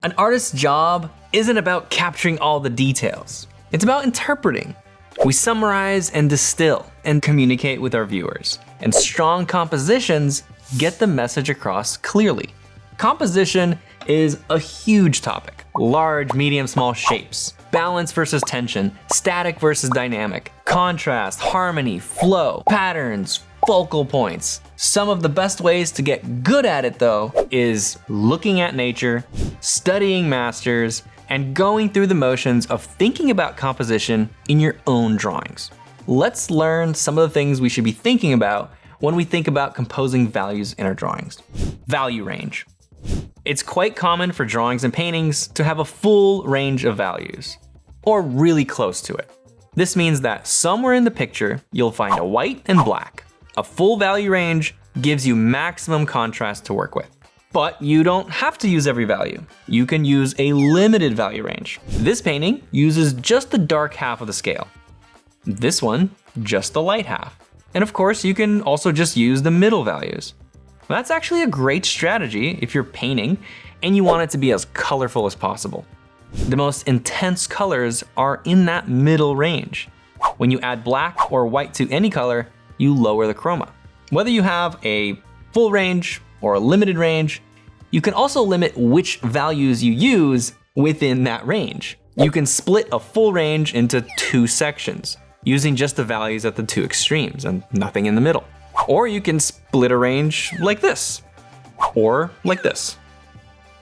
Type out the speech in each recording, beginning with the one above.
An artist's job isn't about capturing all the details. It's about interpreting. We summarize and distill and communicate with our viewers. And strong compositions get the message across clearly. Composition is a huge topic. Large, medium, small shapes. Balance versus tension. Static versus dynamic. Contrast, harmony, flow, patterns, focal points. Some of the best ways to get good at it though is looking at nature, studying masters, and going through the motions of thinking about composition in your own drawings. Let's learn some of the things we should be thinking about when we think about composing values in our drawings. Value range. It's quite common for drawings and paintings to have a full range of values, or really close to it. This means that somewhere in the picture, you'll find a white and black. A full value range gives you maximum contrast to work with. But you don't have to use every value. You can use a limited value range. This painting uses just the dark half of the scale. This one, just the light half. And of course, you can also just use the middle values. That's actually a great strategy if you're painting and you want it to be as colorful as possible. The most intense colors are in that middle range. When you add black or white to any color, you lower the chroma. Whether you have a full range or a limited range, you can also limit which values you use within that range. You can split a full range into 2 sections, using just the values at the 2 extremes and nothing in the middle. Or you can split a range like this, or like this.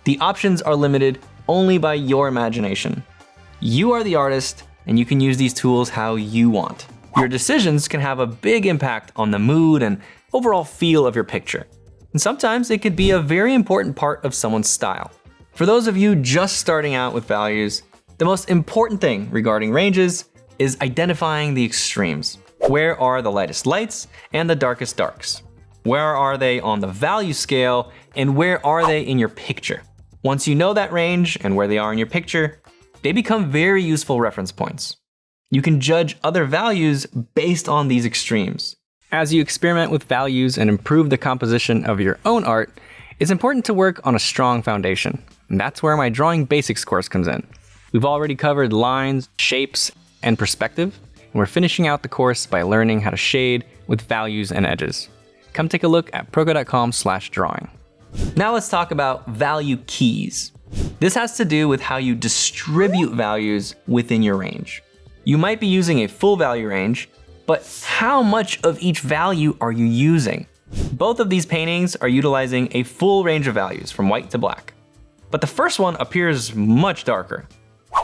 The options are limited only by your imagination. You are the artist, and you can use these tools how you want. Your decisions can have a big impact on the mood and overall feel of your picture. And sometimes it could be a very important part of someone's style. For those of you just starting out with values, the most important thing regarding ranges is identifying the extremes. Where are the lightest lights and the darkest darks? Where are they on the value scale and where are they in your picture? Once you know that range and where they are in your picture, they become very useful reference points. You can judge other values based on these extremes. As you experiment with values and improve the composition of your own art, it's important to work on a strong foundation. And that's where my Drawing Basics course comes in. We've already covered lines, shapes, and perspective, and we're finishing out the course by learning how to shade with values and edges. Come take a look at proko.com/drawing. Now let's talk about value keys. This has to do with how you distribute values within your range. You might be using a full value range, but how much of each value are you using? Both of these paintings are utilizing a full range of values from white to black, but the first one appears much darker.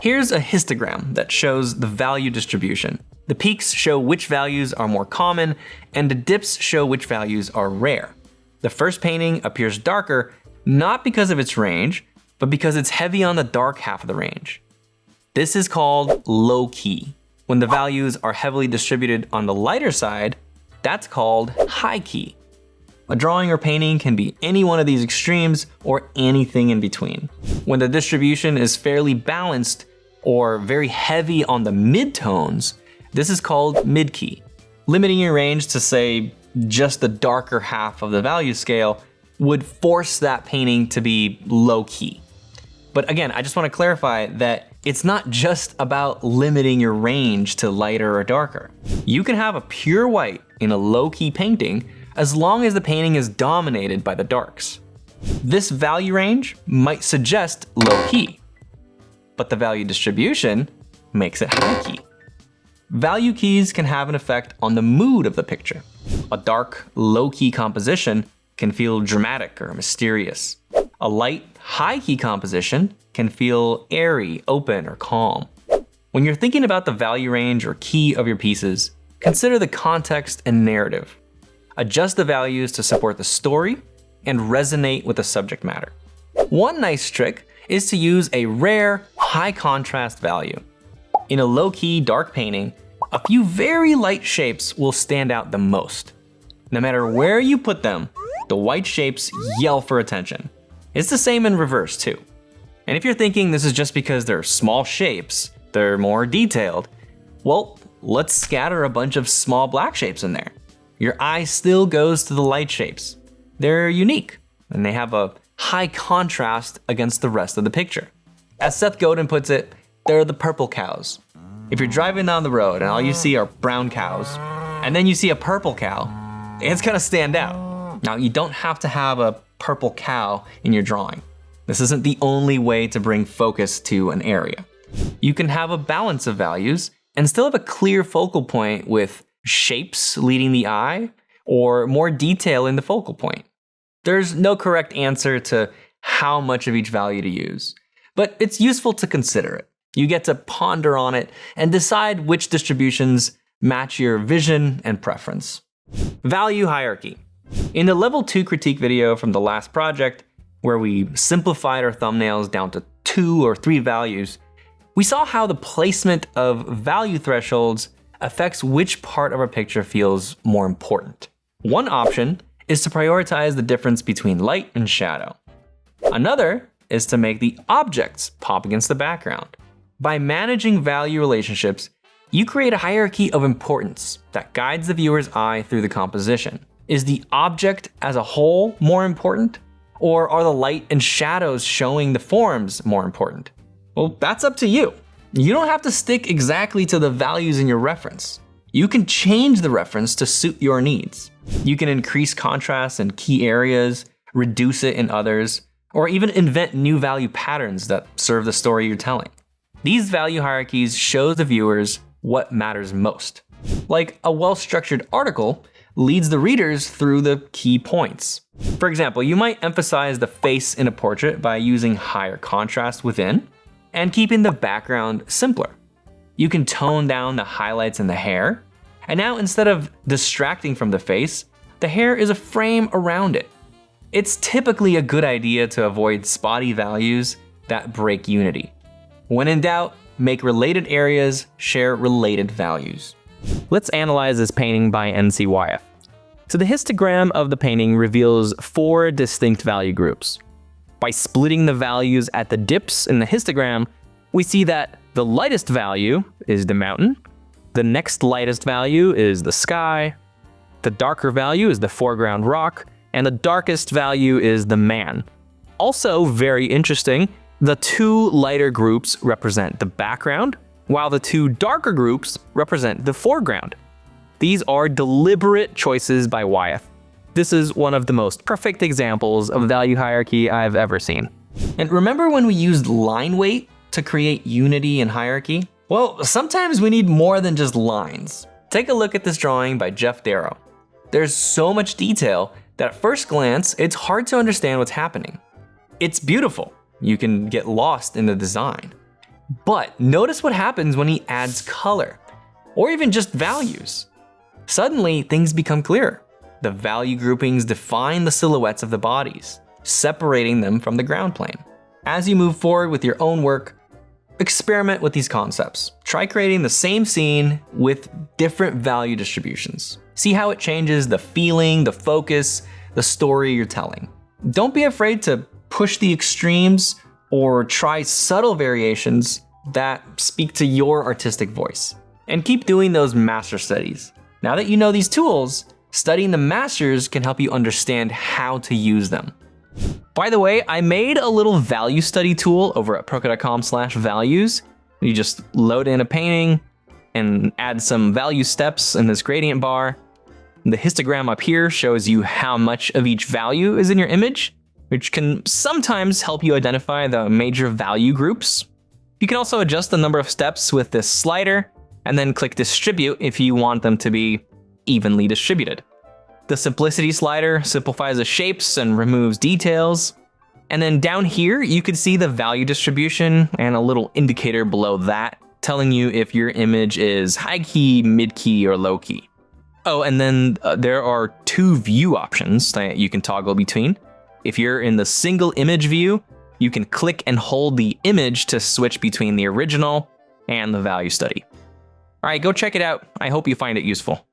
Here's a histogram that shows the value distribution. The peaks show which values are more common, and the dips show which values are rare. The first painting appears darker, not because of its range, but because it's heavy on the dark half of the range. This is called low key. When the values are heavily distributed on the lighter side, that's called high key. A drawing or painting can be any one of these extremes or anything in between. When the distribution is fairly balanced or very heavy on the midtones, this is called mid key. Limiting your range to say just the darker half of the value scale would force that painting to be low key. But again, I just want to clarify that it's not just about limiting your range to lighter or darker. You can have a pure white in a low-key painting as long as the painting is dominated by the darks. This value range might suggest low-key, but the value distribution makes it high-key. Value keys can have an effect on the mood of the picture. A dark, low-key composition can feel dramatic or mysterious. A light, high-key composition can feel airy, open, or calm. When you're thinking about the value range or key of your pieces, consider the context and narrative. Adjust the values to support the story and resonate with the subject matter. One nice trick is to use a rare, high-contrast value. In a low-key, dark painting, a few very light shapes will stand out the most. No matter where you put them, the white shapes yell for attention. It's the same in reverse too. And if you're thinking this is just because they're small shapes, they're more detailed, well, let's scatter a bunch of small black shapes in there. Your eye still goes to the light shapes. They're unique, and they have a high contrast against the rest of the picture. As Seth Godin puts it, they're the purple cows. If you're driving down the road and all you see are brown cows, and then you see a purple cow, it's gonna stand out. Now, you don't have to have a purple cow in your drawing. This isn't the only way to bring focus to an area. You can have a balance of values and still have a clear focal point with shapes leading the eye or more detail in the focal point. There's no correct answer to how much of each value to use, but it's useful to consider it. You get to ponder on it and decide which distributions match your vision and preference. Value hierarchy. In the level 2 critique video from the last project, where we simplified our thumbnails down to 2 or 3 values, we saw how the placement of value thresholds affects which part of our picture feels more important. One option is to prioritize the difference between light and shadow. Another is to make the objects pop against the background. By managing value relationships, you create a hierarchy of importance that guides the viewer's eye through the composition. Is the object as a whole more important? Or are the light and shadows showing the forms more important? Well, that's up to you. You don't have to stick exactly to the values in your reference. You can change the reference to suit your needs. You can increase contrast in key areas, reduce it in others, or even invent new value patterns that serve the story you're telling. These value hierarchies show the viewers what matters most. Like a well-structured article leads the readers through the key points. For example, you might emphasize the face in a portrait by using higher contrast within and keeping the background simpler. You can tone down the highlights in the hair, and now instead of distracting from the face, the hair is a frame around it. It's typically a good idea to avoid spotty values that break unity. When in doubt, make related areas share related values. Let's analyze this painting by NC Wyeth. So the histogram of the painting reveals 4 distinct value groups. By splitting the values at the dips in the histogram, we see that the lightest value is the mountain, the next lightest value is the sky, the darker value is the foreground rock, and the darkest value is the man. Also very interesting, the 2 lighter groups represent the background, while the 2 darker groups represent the foreground. These are deliberate choices by Wyeth. This is one of the most perfect examples of value hierarchy I've ever seen. And remember when we used line weight to create unity and hierarchy? Well, sometimes we need more than just lines. Take a look at this drawing by Jeff Darrow. There's so much detail that at first glance, it's hard to understand what's happening. It's beautiful. You can get lost in the design. But notice what happens when he adds color, or even just values. Suddenly, things become clearer. The value groupings define the silhouettes of the bodies, separating them from the ground plane. As you move forward with your own work, experiment with these concepts. Try creating the same scene with different value distributions. See how it changes the feeling, the focus, the story you're telling. Don't be afraid to push the extremes or try subtle variations that speak to your artistic voice. And keep doing those master studies. Now that you know these tools, studying the masters can help you understand how to use them. By the way, I made a little value study tool over at proko.com/values. You just load in a painting and add some value steps in this gradient bar. The histogram up here shows you how much of each value is in your image, which can sometimes help you identify the major value groups. You can also adjust the number of steps with this slider, and then click distribute if you want them to be evenly distributed. The simplicity slider simplifies the shapes and removes details. And then down here, you could see the value distribution and a little indicator below that telling you if your image is high key, mid key, or low key. Oh, and then there are 2 view options that you can toggle between. If you're in the single image view, you can click and hold the image to switch between the original and the value study. All right, go check it out. I hope you find it useful.